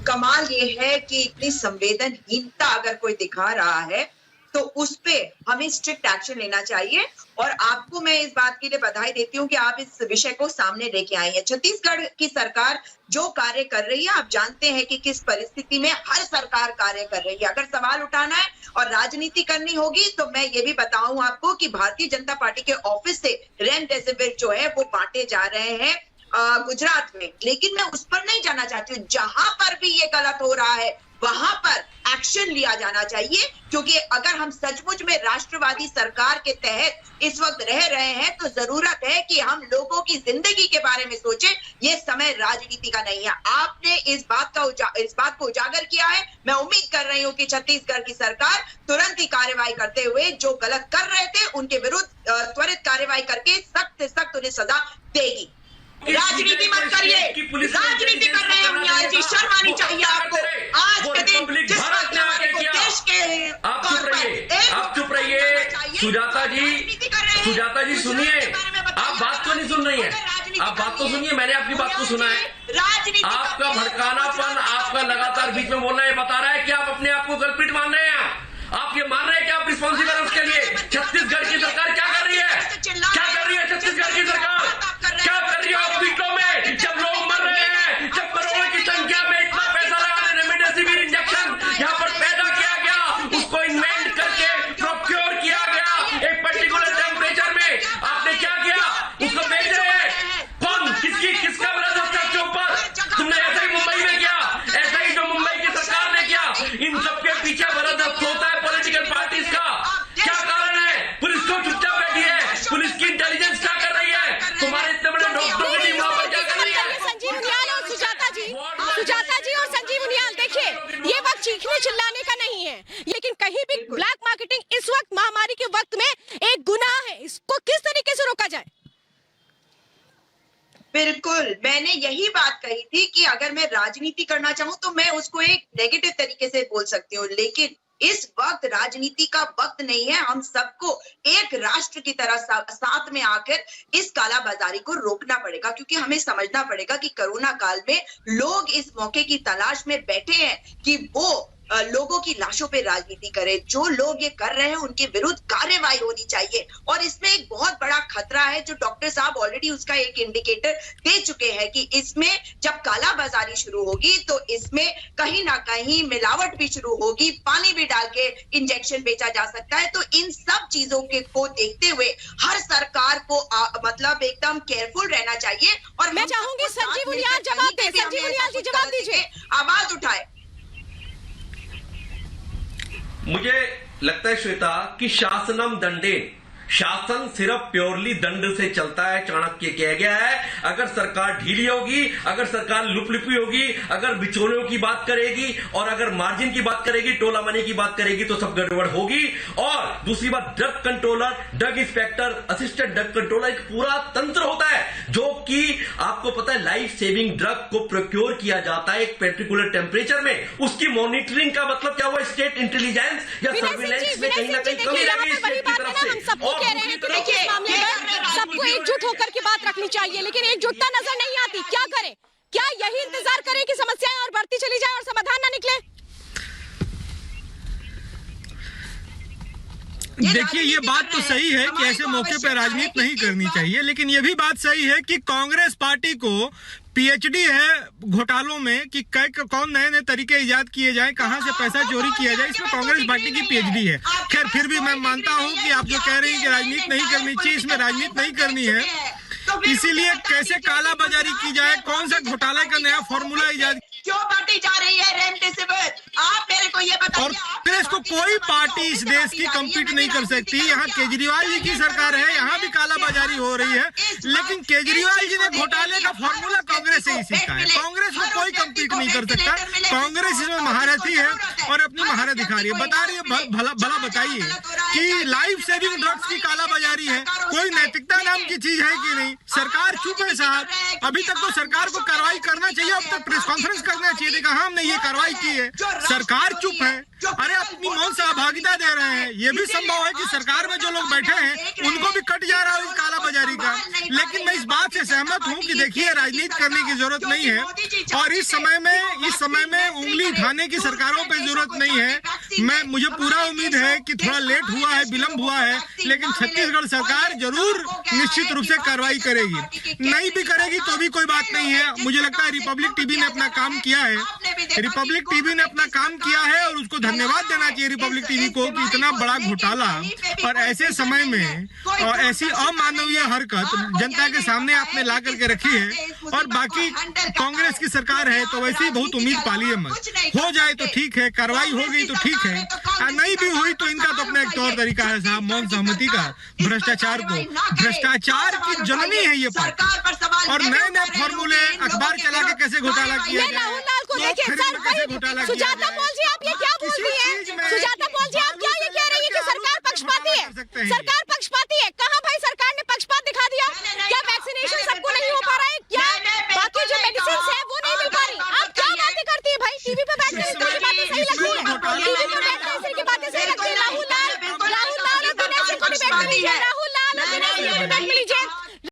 कमाल ये है कि इतनी संवेदनहीनता अगर कोई दिखा रहा है तो उस पे हमें स्ट्रिक्ट एक्शन लेना चाहिए। और आपको मैं इस बात के लिए बधाई देती हूँ कि आप इस विषय को सामने लेके आई हैं। छत्तीसगढ़ की सरकार जो कार्य कर रही है, आप जानते हैं कि किस परिस्थिति में हर सरकार कार्य कर रही है। अगर सवाल उठाना है और राजनीति करनी होगी तो मैं ये भी बताऊं आपको कि भारतीय जनता पार्टी के ऑफिस से रेमडेसिविर जो है वो बांटे जा रहे हैं गुजरात में। लेकिन मैं उस पर नहीं जाना चाहती हूँ, जहां पर भी ये गलत हो रहा है वहां पर एक्शन लिया जाना चाहिए, क्योंकि अगर हम सचमुच में राष्ट्रवादी सरकार के तहत इस वक्त रह रहे हैं तो जरूरत है कि हम लोगों की जिंदगी के बारे में सोचें। ये समय राजनीति का नहीं है। आपने इस बात को उजागर किया है। मैं उम्मीद कर रही हूँ कि छत्तीसगढ़ की सरकार तुरंत ही कार्रवाई करते हुए जो गलत कर रहे थे उनके विरुद्ध त्वरित कार्रवाई करके सख्त से सख्त उन्हें सजा देगी। राजनीति मत करिए, राजनीति कर रहे हैं उन्याल जी, शर्म आनी चाहिए आपको। आज के दिन जिस वक्त हमारे को देश के आप चुप रहिए। सुजाता जी सुनिए, आप बात क्यों नहीं सुन रही है? आप बात तो सुनिए, मैंने आपकी बात को सुना है। आपका भड़कानापन, आपका लगातार बीच में बोलना, ये बता रहा है कि आप अपने आप को गलपिट मान रहे हैं। आप ये मान रहे हैं कि आप रिस्पॉन्सिबल हैं उसके लिए। छत्तीसगढ़ की सरकार क्या कर रही है? क्या कर रही है छत्तीसगढ़ की सरकार? क्या कर रही है हॉस्पिटलों में जब लोग मर रहे हैं, जब करोड़ों की संख्या में इतना पैसा लगा रेमडेसिविर इंजेक्शन यहाँ पर पैदा किया गया, उसको इन्वेंट करके प्रोक्योर किया गया एक पर्टिकुलर टेम्परेचर में, आपने क्या किया? उसको बेच रहे हैं। कौन, किसका विरोध है उसके ऊपर? तुमने ऐसा ही मुंबई में किया, ऐसा ही जो मुंबई की सरकार ने किया। इन सबके पीछे विरोध होता है पॉलिटिकल पार्टीज का। क्या कारण है? पुलिस को चुपचाप बैठी है, पुलिस की इंटेलिजेंस क्या कर रही है? तुम्हारे इतने बड़े डॉक्टरों की टीम वहां पर क्या कर रही है? संजीव उनियाल और सुजाता जी और संजीव उनियाल, देखिए ये वक्त चीखने चिल्लाने का नहीं है, लेकिन कहीं भी ब्लैक मार्केटिंग इस वक्त महामारी के वक्त में एक गुनाह है। इसको किस तरीके से रोका जाए? बिल्कुल, मैंने यही बात कही थी कि अगर मैं राजनीति करना चाहूं तो मैं उसको एक नेगेटिव तरीके से बोल सकती हूँ, लेकिन इस वक्त राजनीति का वक्त नहीं है। हम सबको एक राष्ट्र की तरह साथ में आकर इस कालाबाजारी को रोकना पड़ेगा, क्योंकि हमें समझना पड़ेगा कि कोरोना काल में लोग इस मौके की तलाश में बैठे हैं कि वो लोगों की लाशों पे राजनीति करे। जो लोग ये कर रहे हैं उनके विरुद्ध कार्रवाई होनी चाहिए। और इसमें एक बहुत बड़ा खतरा है जो डॉक्टर साहब ऑलरेडी उसका एक इंडिकेटर दे चुके हैं कि इसमें जब कालाबाजारी शुरू होगी तो इसमें कहीं ना कहीं मिलावट भी शुरू होगी, पानी भी डाल के इंजेक्शन बेचा जा सकता है। तो इन सब चीजों को देखते हुए हर सरकार को मतलब एकदम केयरफुल रहना चाहिए। और मैं चाहूंगी संजीव उनियाल जवाब दे। संजीव उनियाल जी जवाब दीजिए, आवाज उठाए। मुझे लगता है श्वेता कि शासनम दंडे, शासन सिर्फ प्योरली दंड से चलता है। चाणक्य कह गया है, अगर सरकार ढीली होगी, अगर सरकार लुपलुपी होगी, अगर बिचौलियों की बात करेगी और अगर मार्जिन की बात करेगी, टोला मनी की बात करेगी तो सब गड़बड़ होगी। और दूसरी बात, drug controller, drug inspector, assistant drug controller एक पूरा तंत्र होता है जो कि आपको पता है लाइफ सेविंग ड्रग को प्रोक्योर किया जाता है एक पर्टिकुलर टेम्परेचर में। उसकी मॉनिटरिंग का मतलब क्या हुआ? स्टेट इंटेलिजेंस या सर्विलांस में कहीं ना कहीं कमी लगी स्टेट की तरफ से। कह रहे हैं कि देखिए इस मामले में सबको एकजुट होकर के बात रखनी चाहिए, लेकिन एकजुटता नजर नहीं आती। क्या करें? क्या यही इंतजार करें कि समस्याएं और बढ़ती चली जाए और समाधान ना निकले? देखिए, ये बात तो सही है कि ऐसे मौके पर राजनीति नहीं करनी चाहिए, लेकिन ये भी बात सही है कि कांग्रेस पार्टी को पीएचडी है घोटालों में कि कौन नए नए तरीके इजाद किए जाए, कहां से पैसा चोरी किया जाए, इसमें कांग्रेस पार्टी की पीएचडी है। खैर, फिर भी मैं मानता हूं कि आप जो कह रहे हैं कि राजनीति नहीं करनी चाहिए, इसमें राजनीति नहीं करनी है। इसीलिए कैसे काला बाजारी की जाए, कौन सा घोटाला का नया फॉर्मूला इजाद क्यों बांटी जा रही है रेमडेसिविर, आप मेरे को ये बताइए। और फिर इसको कोई पार्टी इस देश की कम्पीट नहीं कर सकती। यहाँ केजरीवाल जी की सरकार है, यहाँ भी कालाबाजारी हो रही है, लेकिन केजरीवाल जी ने घोटाले का फॉर्मूला कांग्रेस से ही सीखा है। कांग्रेस को कोई कम्पीट नहीं कर सकता। कांग्रेस इसमें महारथी है और अपनी महारत दिखा रही है। बता रही है, भला बताइए कि लाइफ सेविंग ड्रग्स की कालाबाजारी है, कोई नैतिकता नाम की चीज है कि नहीं? सरकार चुप है साहब। अभी तक तो सरकार को कार्रवाई करना चाहिए, अब तक प्रेस कॉन्फ्रेंस करना चाहिए। देखा, हमने ये कार्रवाई की है, सरकार चुप है। अरे अपनी मौन सहभागिता दे रहे हैं। ये भी संभव है कि सरकार में जो लोग बैठे हैं उनको भी कट जा रहा है इस काला बाजारी का। लेकिन मैं इस बात से सहमत हूँ कि देखिए राजनीति करने की जरूरत नहीं है और इस समय में उंगली उठाने की सरकारों पे जरूरत नहीं है। मुझे पूरा उम्मीद है कि थोड़ा लेट हुआ है, विलम्ब हुआ है, लेकिन छत्तीसगढ़ सरकार जरूर निश्चित रूप से कार्रवाई करेगी। नहीं भी करेगी तो भी कोई बात नहीं है। मुझे लगता है रिपब्लिक टीवी ने अपना काम किया है, रिपब्लिक टीवी ने अपना काम किया है और उसको धन्यवाद देना चाहिए रिपब्लिक टीवी को कि इतना बड़ा घोटाला और ऐसे समय में और ऐसी अमानवीय हरकत जनता के सामने आपने ला करके रखी है। और बाकी कांग्रेस की सरकार है तो वैसे ही बहुत उम्मीद पालिए मत, हो जाए तो ठीक है, कार्रवाई हो गई तो ठीक है, और नहीं भी हुई तो इनका तो अपना एक तौर तरीका है साहब, मौन सहमति का। भ्रष्टाचार की जननी है ये पार्टी और नए नए फॉर्मूले अखबार चला के कैसे घोटाला किया गया, सुजाता पॉल जी आप ये क्या बोल रही है? सुजाता पॉल जी आप क्या ये कह रही है कि सरकार पक्षपाती है? सरकार पक्षपाती है? कहाँ भाई सरकार ने पक्षपात दिखा दिया? क्या वैक्सीनेशन सबको नहीं हो पा रहा है? क्या बाकी जो मेडिसिन है वो नहीं मिल पा रही? आप क्या बातें करती है भाई? टीवी पे बैठकर इस तरह की बातें सही लगती है? टीवी पे बैठकर इस तरह की बातें सही लगती है? राहुल लाल और दिनेश को डिबेट में लीजिए, राहुल लाल और दिनेश को डिबेट में लीजिए।